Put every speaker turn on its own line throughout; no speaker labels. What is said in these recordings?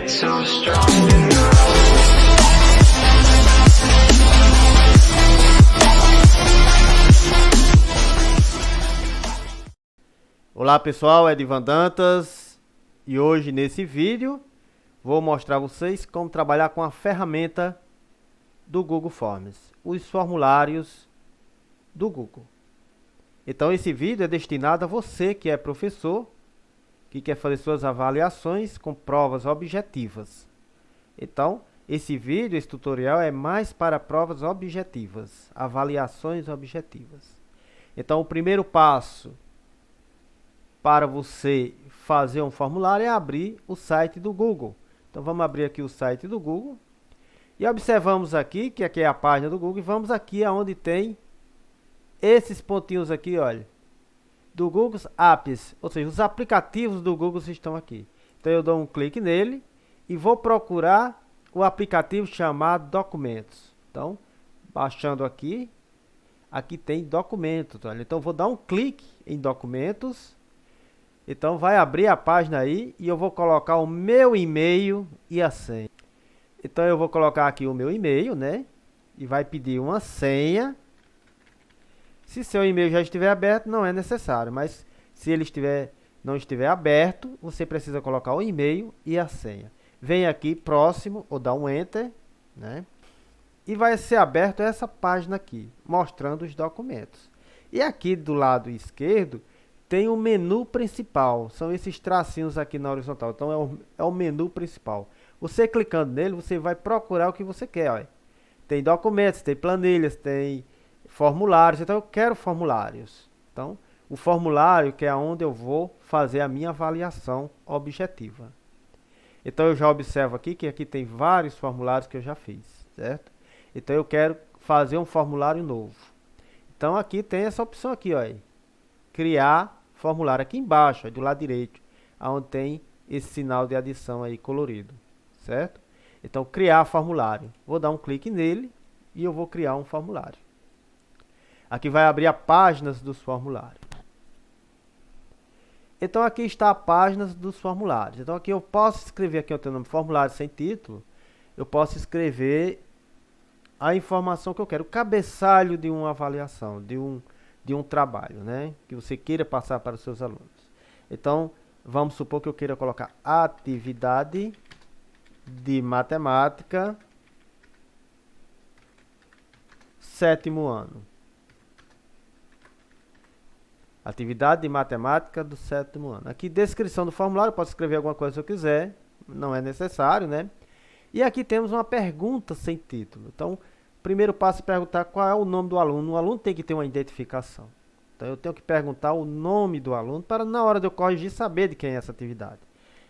so strong in the road.
Olá pessoal, Edivan Dantas, e hoje nesse vídeo vou mostrar a vocês como trabalhar com a ferramenta do Google Forms, os formulários do Google. Então esse vídeo é destinado a você que é professor, que quer fazer suas avaliações com provas objetivas. Então esse vídeo, esse tutorial é mais para provas objetivas, avaliações objetivas. Então o primeiro passo para você fazer um formulário é abrir o site do Google. Então vamos abrir aqui o site do Google e observamos aqui que aqui é a página do Google e vamos aqui aonde tem esses pontinhos aqui, olha, do Google Apps, ou seja, os aplicativos do Google estão aqui. Então eu dou um clique nele e vou procurar o aplicativo chamado Documentos. Então, baixando aqui, aqui tem Documentos, olha. Então vou dar um clique em Documentos. Então vai abrir a página aí e eu vou colocar o meu e-mail e a senha. Então eu vou colocar aqui o meu e-mail, né? E vai pedir uma senha. Se seu e-mail já estiver aberto, não é necessário, mas se ele não estiver aberto, você precisa colocar o e-mail e a senha. Vem aqui próximo ou dá um enter, né? E vai ser aberto essa página aqui, mostrando os documentos. E aqui do lado esquerdo tem o menu principal, são esses tracinhos aqui na horizontal. Então é o menu principal. Você clicando nele, você vai procurar o que você quer. Olha. Tem documentos, tem planilhas, tem formulários. Então eu quero formulários. Então o formulário que é onde eu vou fazer a minha avaliação objetiva. Então eu já observo aqui que aqui tem vários formulários que eu já fiz, certo? Então eu quero fazer um formulário novo. Então aqui tem essa opção aqui, olha. Criar formulário aqui embaixo, do lado direito, onde tem esse sinal de adição aí colorido, certo? Então criar formulário, vou dar um clique nele e eu vou criar um formulário. Aqui vai abrir a páginas dos formulários. Então aqui está a páginas dos formulários. Então aqui eu posso escrever aqui o teu nome, formulário sem título. Eu posso escrever a informação que eu quero, o cabeçalho de uma avaliação, de um trabalho, né, que você queira passar para os seus alunos. Então, vamos supor que eu queira colocar atividade de matemática, 7º ano. Atividade de matemática do 7º ano. Aqui, descrição do formulário, posso escrever alguma coisa se eu quiser, não é necessário, né? E aqui temos uma pergunta sem título. Então, primeiro passo é perguntar qual é o nome do aluno. O aluno tem que ter uma identificação. Então eu tenho que perguntar o nome do aluno para na hora de eu corrigir saber de quem é essa atividade.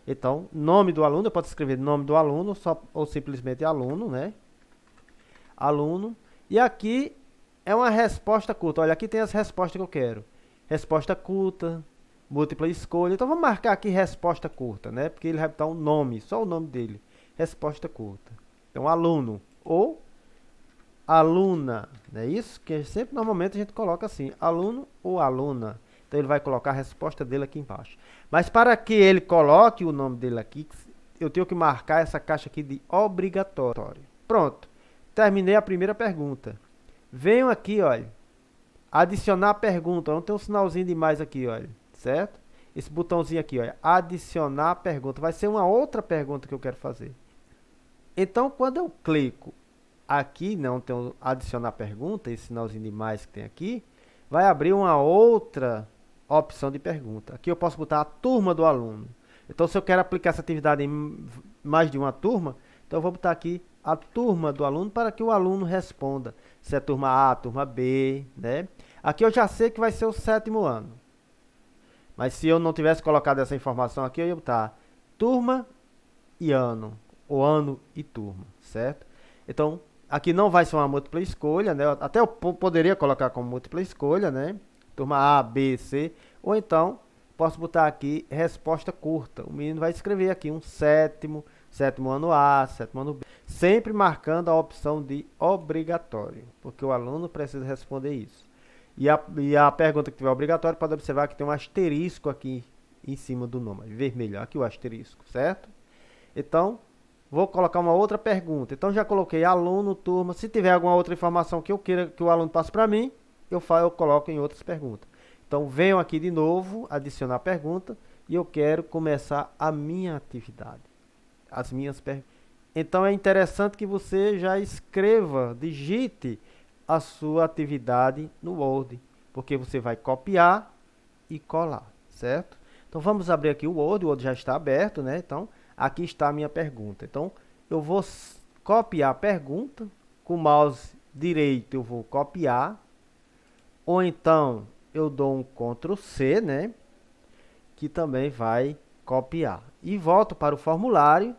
Então, nome do aluno, eu posso escrever nome do aluno ou simplesmente aluno, né? Aluno. E aqui é uma resposta curta. Olha, aqui tem as respostas que eu quero. Resposta curta, múltipla escolha. Então vamos marcar aqui resposta curta, né? Porque ele vai botar um nome, só o nome dele. Resposta curta. Então, aluno ou aluna, não é isso? Que sempre normalmente a gente coloca assim, aluno ou aluna. Então ele vai colocar a resposta dele aqui embaixo. Mas para que ele coloque o nome dele aqui, eu tenho que marcar essa caixa aqui de obrigatório. Pronto, terminei a primeira pergunta. Venho aqui, olha, adicionar pergunta. Não tem um sinalzinho de mais aqui, olha, certo? Esse botãozinho aqui, olha, adicionar pergunta. Vai ser uma outra pergunta que eu quero fazer. Então, quando eu clico aqui, não tem adicionar pergunta, esse sinalzinho de mais que tem aqui, vai abrir uma outra opção de pergunta. Aqui eu posso botar a turma do aluno. Então, se eu quero aplicar essa atividade em mais de uma turma, então eu vou botar aqui a turma do aluno para que o aluno responda. Se é turma A, turma B, né? Aqui eu já sei que vai ser o 7º ano. Mas se eu não tivesse colocado essa informação aqui, eu ia botar turma e ano, ou ano e turma, certo? Então, aqui não vai ser uma múltipla escolha, né? Até eu poderia colocar como múltipla escolha, né? Turma A, B, C. Ou então, posso botar aqui resposta curta. O menino vai escrever aqui um 7º ano A, 7º ano B. Sempre marcando a opção de obrigatório, porque o aluno precisa responder isso. E a pergunta que tiver obrigatório, pode observar que tem um asterisco aqui em cima do nome, vermelho. Aqui o asterisco, certo? Então, vou colocar uma outra pergunta. Então já coloquei aluno, turma. Se tiver alguma outra informação que eu queira que o aluno passe para mim, eu coloco em outras perguntas. Então venho aqui de novo, adicionar pergunta, e eu quero começar a minha atividade. As minhas perguntas. Então é interessante que você já escreva, digite a sua atividade no Word, porque você vai copiar e colar, certo? Então vamos abrir aqui o Word já está aberto, né? Então aqui está a minha pergunta. Então eu vou copiar a pergunta, com o mouse direito eu vou copiar, ou então eu dou um Ctrl C, né? Que também vai copiar. E volto para o formulário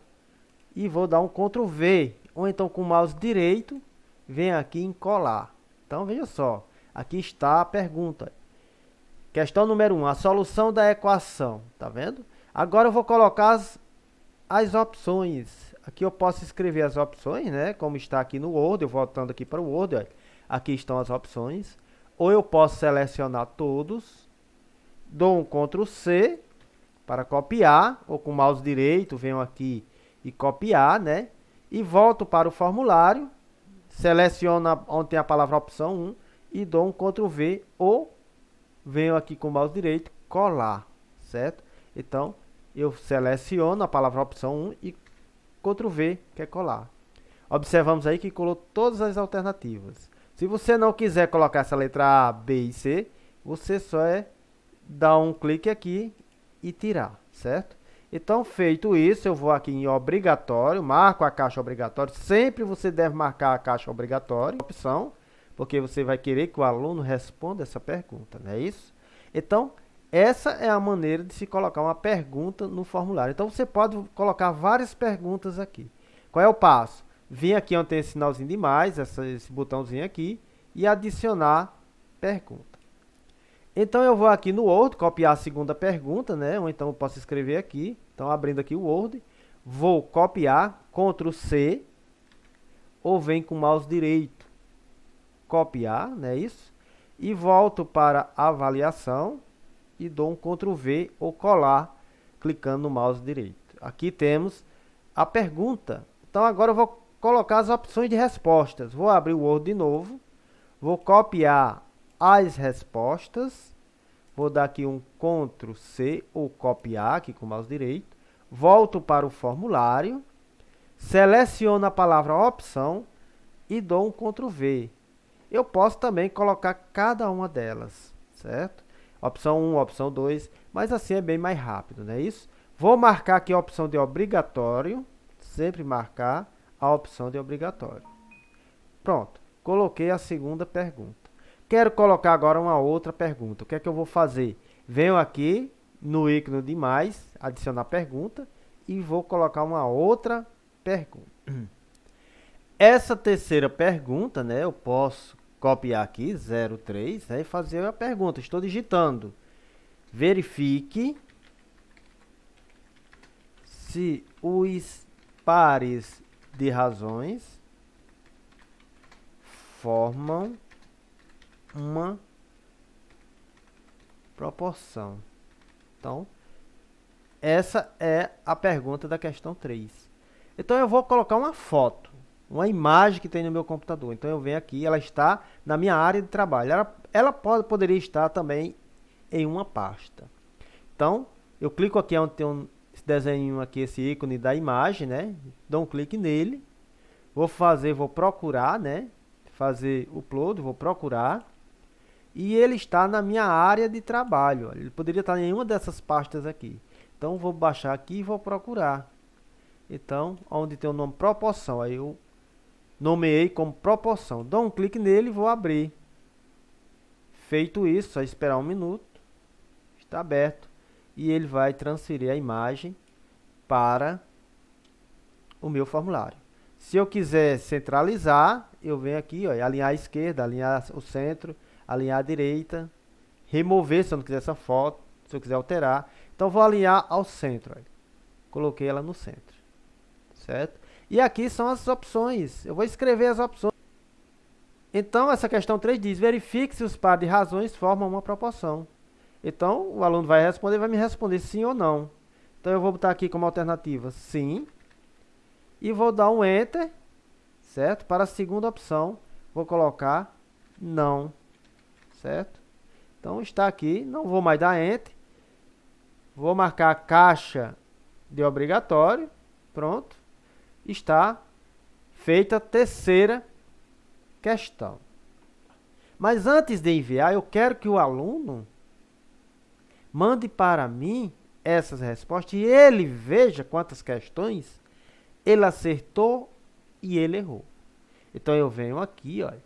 e vou dar um Ctrl V, ou então com o mouse direito, vem aqui em colar. Então veja só, aqui está a pergunta. Questão número 1, a solução da equação, tá vendo? Agora eu vou colocar as opções. Aqui eu posso escrever as opções, né? Como está aqui no Word, eu voltando aqui para o Word, olha. Aqui estão as opções. Ou eu posso selecionar todos, dou um Ctrl C para copiar, ou com o mouse direito, venho aqui e copiar, né? E volto para o formulário, seleciono onde tem a palavra opção 1 e dou um Ctrl V, ou venho aqui com o mouse direito, colar, certo? Então, eu seleciono a palavra opção 1 e Ctrl V, que é colar. Observamos aí que colou todas as alternativas. Se você não quiser colocar essa letra A, B e C, você só dar um clique aqui e tirar, certo? Então, feito isso, eu vou aqui em obrigatório, marco a caixa obrigatória. Sempre você deve marcar a caixa obrigatória, opção, porque você vai querer que o aluno responda essa pergunta, não é isso? Então, essa é a maneira de se colocar uma pergunta no formulário. Então, você pode colocar várias perguntas aqui. Qual é o passo? Vim aqui onde tem esse sinalzinho de mais, esse botãozinho aqui, e adicionar pergunta. Então, eu vou aqui no Word, copiar a segunda pergunta, né? Ou então eu posso escrever aqui. Então, abrindo aqui o Word, vou copiar, Ctrl C, ou vem com o mouse direito, copiar, né? Isso. E volto para avaliação e dou um Ctrl V ou colar, clicando no mouse direito. Aqui temos a pergunta. Então, agora eu vou colocar as opções de respostas. Vou abrir o Word de novo, vou copiar as respostas, vou dar aqui um Ctrl C ou copiar aqui com o mouse direito, volto para o formulário, seleciono a palavra opção e dou um Ctrl V. Eu posso também colocar cada uma delas, certo? Opção 1, opção 2, mas assim é bem mais rápido, não é isso? Vou marcar aqui a opção de obrigatório, sempre marcar a opção de obrigatório. Pronto, coloquei a segunda pergunta. Quero colocar agora uma outra pergunta. O que é que eu vou fazer? Venho aqui no ícone de mais, adicionar pergunta, e vou colocar uma outra pergunta. Essa terceira pergunta, né, eu posso copiar aqui, 03, né, e fazer a pergunta. Estou digitando. Verifique se os pares de razões formam uma proporção. Então, essa é a pergunta da questão 3. Então, eu vou colocar uma foto, uma imagem que tem no meu computador. Então, eu venho aqui, ela está na minha área de trabalho. Ela poderia estar também em uma pasta. Então, eu clico aqui onde tem esse desenho aqui, esse ícone da imagem, né? Dou um clique nele. Vou procurar, né? Fazer o upload, vou procurar. E ele está na minha área de trabalho. Ele poderia estar em uma dessas pastas aqui. Então, vou baixar aqui e vou procurar. Então, onde tem o nome proporção, aí eu nomeei como proporção. Dou um clique nele e vou abrir. Feito isso, só esperar um minuto. Está aberto. E ele vai transferir a imagem para o meu formulário. Se eu quiser centralizar, eu venho aqui, ó, alinhar à esquerda, alinhar o centro, alinhar à direita, remover se eu não quiser essa foto, se eu quiser alterar. Então, vou alinhar ao centro. Ó. Coloquei ela no centro. Certo? E aqui são as opções. Eu vou escrever as opções. Então, essa questão 3 diz, verifique se os pares de razões formam uma proporção. Então, o aluno vai me responder sim ou não. Então, eu vou botar aqui como alternativa sim. e vou dar um Enter, certo? Para a segunda opção, vou colocar não, certo? Então está aqui, não vou mais dar Enter. Vou marcar a caixa de obrigatório, pronto. Está feita a terceira questão. Mas antes de enviar, eu quero que o aluno mande para mim essas respostas e ele veja quantas questões ele acertou e ele errou. Então eu venho aqui, olha,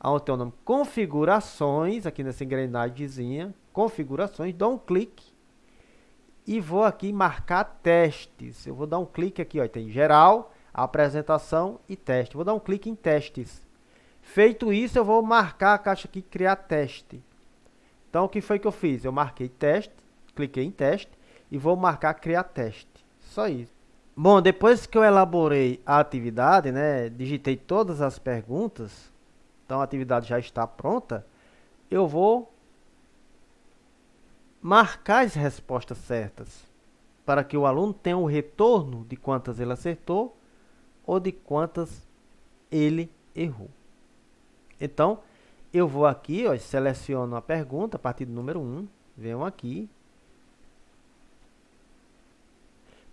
onde tem o nome configurações, aqui nessa engrenagemzinha, configurações, dou um clique e vou aqui marcar testes. Eu vou dar um clique aqui, ó, tem geral, apresentação e teste. Vou dar um clique em testes. Feito isso, eu vou marcar a caixa aqui, criar teste. Então, o que foi que eu fiz? Eu marquei teste, cliquei em teste e vou marcar criar teste. Só isso. Bom, depois que eu elaborei a atividade, né, digitei todas as perguntas, então a atividade já está pronta, eu vou marcar as respostas certas, para que o aluno tenha o retorno de quantas ele acertou ou de quantas ele errou. Então, eu vou aqui, ó, seleciono a pergunta a partir do número 1, venho aqui,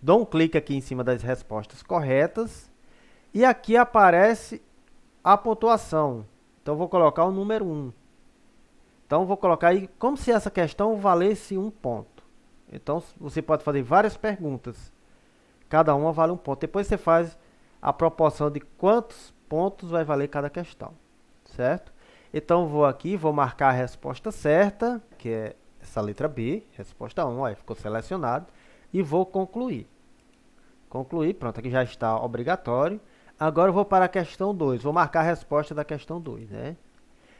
dou um clique aqui em cima das respostas corretas e aqui aparece a pontuação. Então, vou colocar o número 1. Então, vou colocar aí como se essa questão valesse 1 ponto. Então, você pode fazer várias perguntas. Cada uma vale 1 ponto. Depois você faz a proporção de quantos pontos vai valer cada questão. Certo? Então, vou aqui, vou marcar a resposta certa, que é essa letra B, resposta 1, aí ficou selecionado, e vou concluir. Concluir, pronto, aqui já está obrigatório. Agora eu vou para a questão 2, vou marcar a resposta da questão 2, né?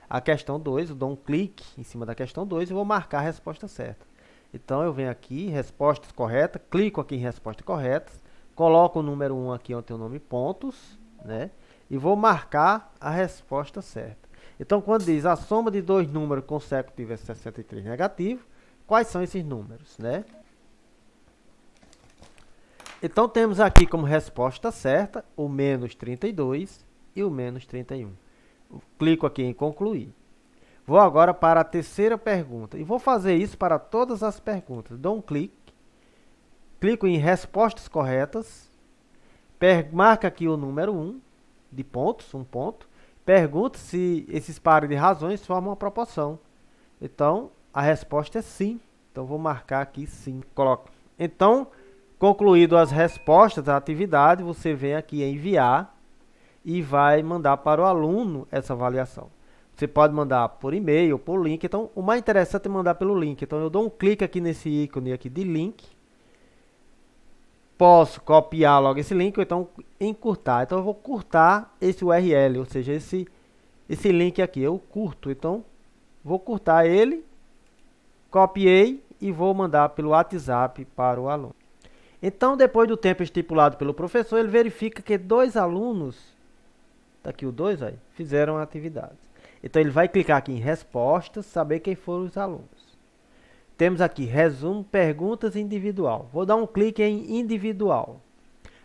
A questão 2, eu dou um clique em cima da questão 2 e vou marcar a resposta certa. Então, eu venho aqui, respostas corretas, clico aqui em respostas corretas, coloco o número 1 aqui onde tem o nome pontos, né? E vou marcar a resposta certa. Então, quando diz a soma de dois números consecutivos é 63 negativo, quais são esses números, né? Então, temos aqui como resposta certa o menos 32 e o menos 31. Clico aqui em concluir. Vou agora para a terceira pergunta. E vou fazer isso para todas as perguntas. Dou um clique. Clico em respostas corretas. Marca aqui o número 1 de pontos, 1 ponto. Pergunto se esses pares de razões formam uma proporção. Então, a resposta é sim. Então, vou marcar aqui sim. Coloco. Então, concluído as respostas da atividade, você vem aqui em enviar e vai mandar para o aluno essa avaliação. Você pode mandar por e-mail, por link. Então, o mais interessante é mandar pelo link. Então, eu dou um clique aqui nesse ícone aqui de link. Posso copiar logo esse link ou então encurtar. Então, eu vou curtar esse URL, ou seja, esse link aqui. Eu curto. Então, vou curtar ele, copiei e vou mandar pelo WhatsApp para o aluno. Então, depois do tempo estipulado pelo professor, ele verifica que 2 alunos, tá aqui o 2, aí, fizeram a atividade. Então, ele vai clicar aqui em respostas, saber quem foram os alunos. Temos aqui resumo, perguntas individual. Vou dar um clique em individual.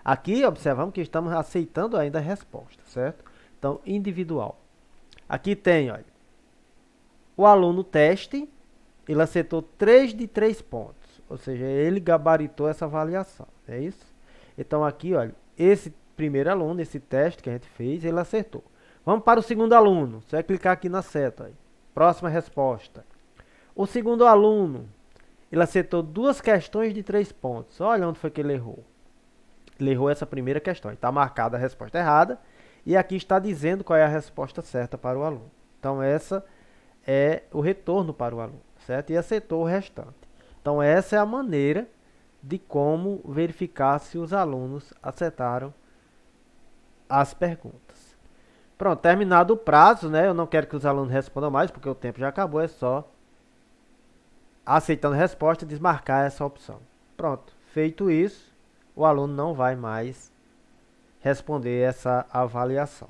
Aqui, observamos que estamos aceitando ainda a resposta, certo? Então, individual. Aqui tem, olha, o aluno teste, ele acertou 3 de 3 pontos. Ou seja, ele gabaritou essa avaliação, é isso? Então, aqui, olha, esse primeiro aluno, esse teste que a gente fez, ele acertou. Vamos para o segundo aluno. Você vai clicar aqui na seta. Aí. Próxima resposta. O segundo aluno, ele acertou 2 questões de 3 pontos. Olha onde foi que ele errou. Ele errou essa primeira questão. Está marcada a resposta errada. E aqui está dizendo qual é a resposta certa para o aluno. Então, essa é o retorno para o aluno, certo? E acertou o restante. Então, essa é a maneira de como verificar se os alunos acertaram as perguntas. Pronto, terminado o prazo, né? Eu não quero que os alunos respondam mais, porque o tempo já acabou. É só, aceitando a resposta, desmarcar essa opção. Pronto, feito isso, o aluno não vai mais responder essa avaliação.